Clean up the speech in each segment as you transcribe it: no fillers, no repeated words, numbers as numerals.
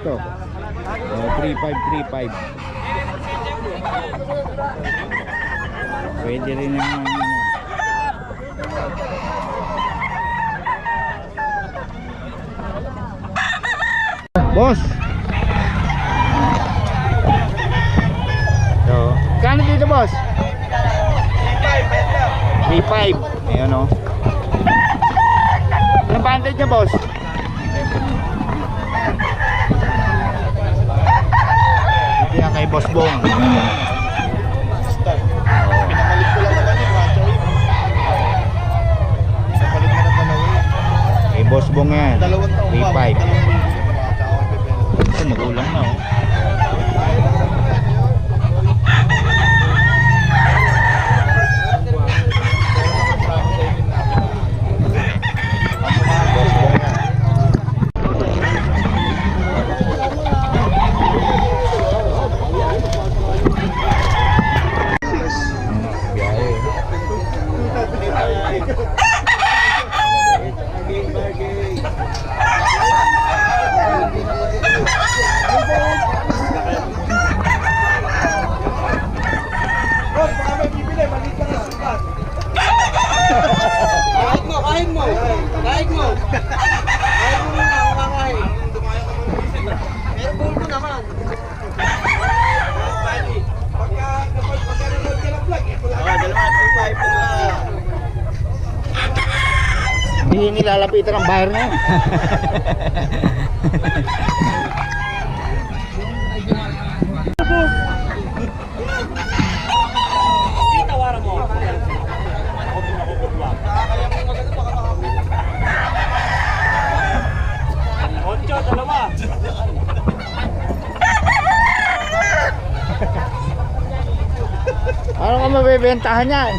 to. 3535. Pwede rin yung boss. So, kano dito boss? 3.5. Ayan o. Anong bandage niya boss? Ito yan kay Boss Bong. Pinakalit ko lang naman yung watcher. Pinapalit mo na dalawa. Kay Boss Bong yan. 2 taon pa. 3.5. Ito magulang na oh. Hindi nilalapitan ang buyer niya. Ano ka mabibentahan niyan?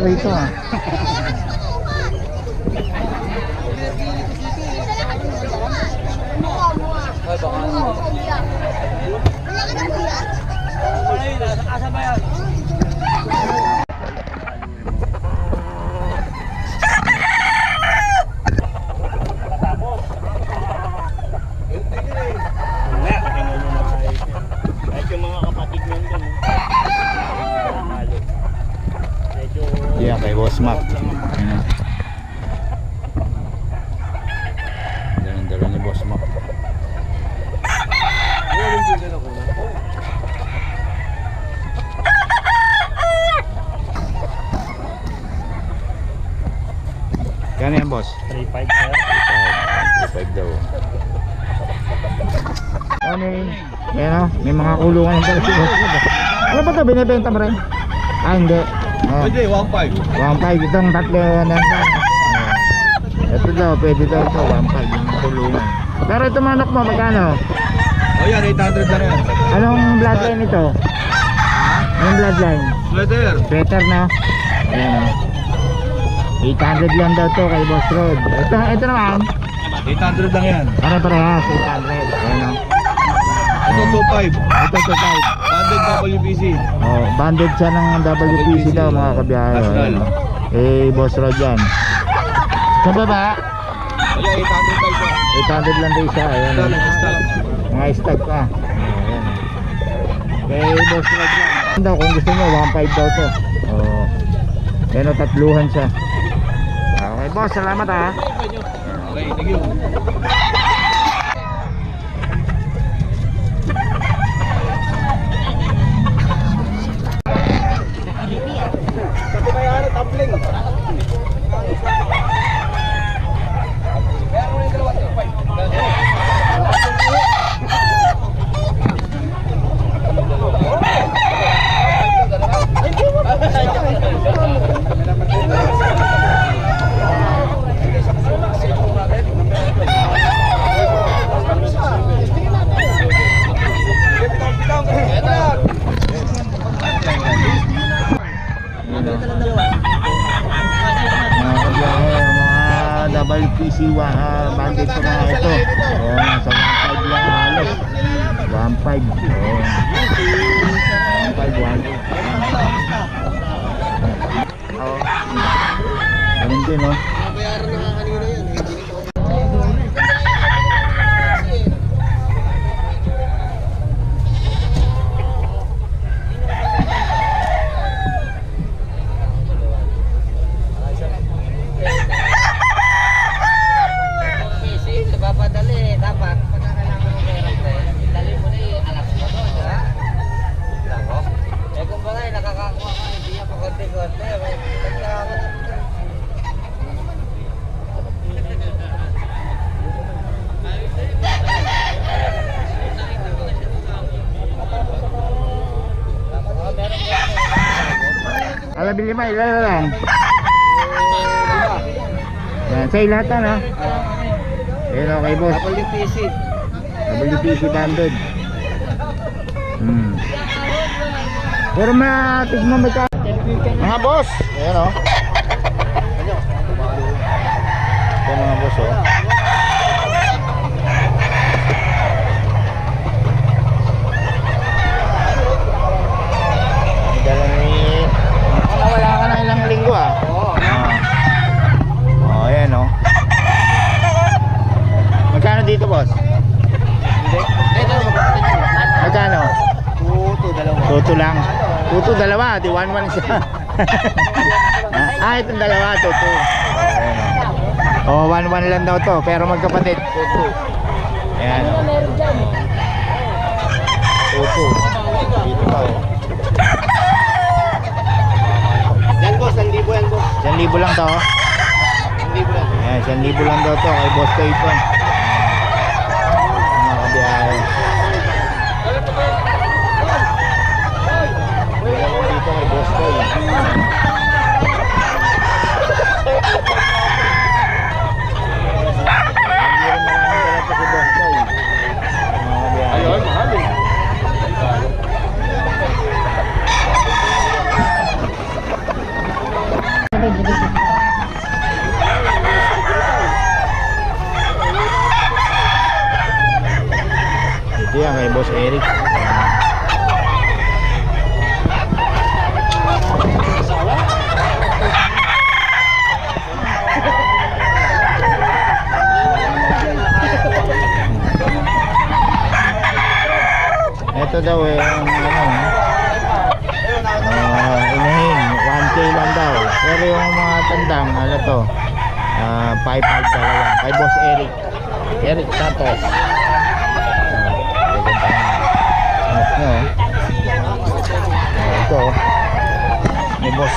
Rito ah. Yeah, kay Boss Mac. Dala ni Boss Mac. Kano yan boss? 3.5 sir. 3.5 daw. Ano yun? Yan o, may mga kulungan ng talaga. Ano ba ito? Binibenta mo rin? Ah, hindi. Oh. Pwede, 1.5. 1.5 itong tatlo na ito daw, pwede daw ito 1.5 yung kulungan. Pero ito manok mo, magkano? O yan, 800 na rin. Anong bloodline ito? Anong bloodline? Sweater. Better na. Ayan o. 800 lang daw to kay Boss Rod. Ito naman 800 lang yan. parehas 800. Ayan o. Ito 2.5. Ito 2.5. Banded WBC. Oh, banded siya ng WPC daw mga kabiyahe. National. Boss Rod yan. Sa baba O yan, 800 tayo siya. 800 lang daw siya. Ayan o. Mga stag pa. Ayan. Kay Boss Rod yan. Daw, kung gusto nyo 1.5 daw to. Oh. Ayan o, tatluhan siya. Okay boss, salamat ha. Okay, thank you. WPC bandit ko mga ito. Oh, nasa 1.5 lang halos. 1.5. Oh. 1.5, 1. Oh. Ganun din, no? Bayaran na nga kanina yan. Papadali, dapat pagka kailangan mo meron dali mo na yung anak mo doon, ha? Lako. Eh kung bagay, nakakakuha ka, hindi niya pakonti-konti. Alabil 5, ilan na lang? Yan, sa'yo lahat na, no? Ayan, okay, boss. WPC. WPC banded. Pero matigman ba ka? Mga boss, ayan, o. Ito mga boss, o. Dala ni... Wala ka na ilang linggo, ah. Oh, ayan, o. Magkano dito, boss? Magkano? Tuto lang. Tuto dalawa, di 1-1 siya. Itong dalawa, tuto. Oh, 1-1 lang daw to, pero magkapatid, tuto. Ayan. Tuto. Dito pa, oh. Yan boss, 1,000 yan boss. 1,000 lang to, oh. 1,000 lang. Ayan, 1,000 lang daw to kay Boss Toy po. Mga kabiyahe. Ayan dito kay Boss Toy. Hindi rin maraming dala to si Boss Toy. Mga kabiyahe. Ayun, mahal eh. Ito yan kay Boss Eric. Ito daw eh, ang inahin, 1K lang daw. Pero yung mga tandang, ano to, 5-5 talaga. Kay Boss Eric. Eric Santos. Anak nyo, ito, ni Boss.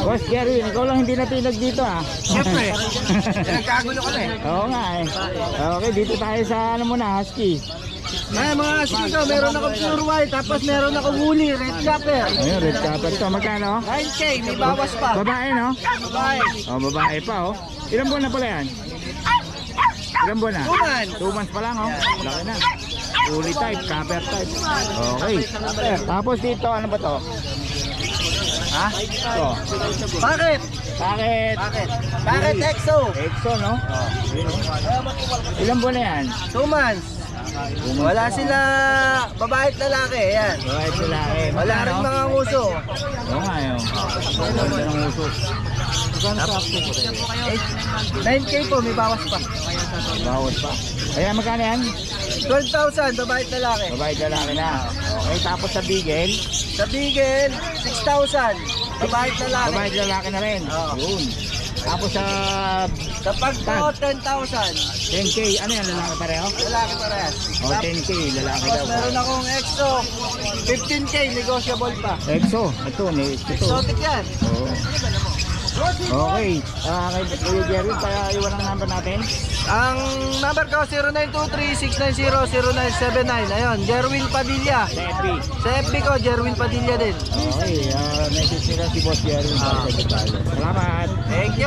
Boss Gary, ikaw lang hindi natinag dito, ah. Siyempre, nagkagulo kami. Oo nga eh. Okay, dito tayo sa ano muna, Husky. May mga sito, meron ako pure white, tapos meron ako woolly, red capper. Ayun, red capper to. Magkano? 9K, may bawas pa. Babae, no? Babae. Oh, babae pa, oh. Ilang buwan na pala yan? Ilang buwan na? 2 months. 2 months pa lang, oh. Laki na. Woolly type, capper type. Okay. Tapos dito, ano ba to? Ha? Ito. Bakit? Bakit? Bakit EXO? Exo, no? Yun, oh. Ilang buwan na yan? 2 months. Wala sila babae at lalaki, ayan. Babae sila, eh. Wala rin mga nguso. Oo nga, yun. Ganda ng uso. 9K po, may bawas pa. Bawat pa. Kaya magkano yan? 12,000, babae at lalaki. Babae lalaki na. Okay, tapos sa bigel, Sa Beagle, 6,000, babae at lalaki. babae lalaki na rin. Oo. Yun. Tapos sa Sa pagko, 10,000, 10K, ano yan, lalaki pareho? lalaki parehas. O, 10K, lalaki Tapos daw. meron akong EXO, 15K, negotiable pa. Exo, ito, ito. Exotic yan. Oo. Okay. Kay Kuya Jerwin, kaya iwan ang number natin. Ang number ko 0923-690-0979. Ayun, Jerwin Padilla. Sa FB. Sa FB ko, Jerwin Padilla din. Okay. Message nila si Boss Jerwin. Salamat. Thank you.